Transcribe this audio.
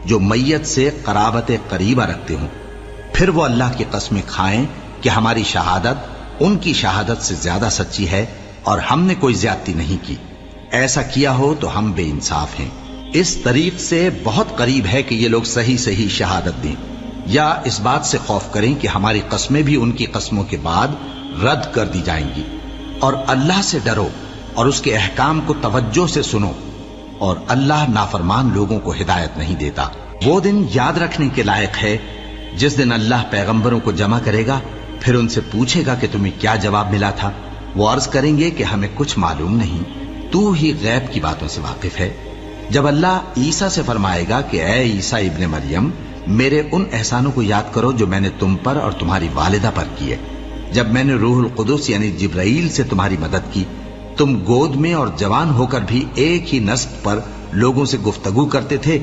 جو میت سے قرابت قریبہ رکھتے ہوں، پھر وہ اللہ کی قسمیں کھائیں کہ ہماری شہادت ان کی شہادت سے زیادہ سچی ہے اور ہم نے کوئی زیادتی نہیں کی، ایسا کیا ہو تو ہم بے انصاف ہیں۔ اس طریق سے بہت قریب ہے کہ یہ لوگ صحیح صحیح شہادت دیں، یا اس بات سے خوف کریں کہ ہماری قسمیں بھی ان کی قسموں کے بعد رد کر دی جائیں گی۔ اور اللہ سے ڈرو اور اس کے احکام کو توجہ سے سنو، اور اللہ نافرمان لوگوں کو ہدایت نہیں دیتا۔ وہ دن یاد رکھنے کے لائق ہے جس دن اللہ پیغمبروں کو جمع کرے گا، پھر ان سے پوچھے گا کہ تمہیں کیا جواب ملا تھا۔ وہ عرض کریں گے کہ ہمیں کچھ معلوم نہیں، تو ہی غیب کی باتوں سے واقف ہے۔ جب اللہ عیسیٰ سے فرمائے گا کہ اے عیسیٰ ابن مریم، میرے ان احسانوں کو یاد کرو جو میں نے تم پر اور تمہاری والدہ پر کیے، جب میں نے روح القدس یعنی جبرائیل سے تمہاری مدد کی، تم گود میں اور جوان ہو کر بھی ایک ہی نسق پر لوگوں سے گفتگو کرتے تھے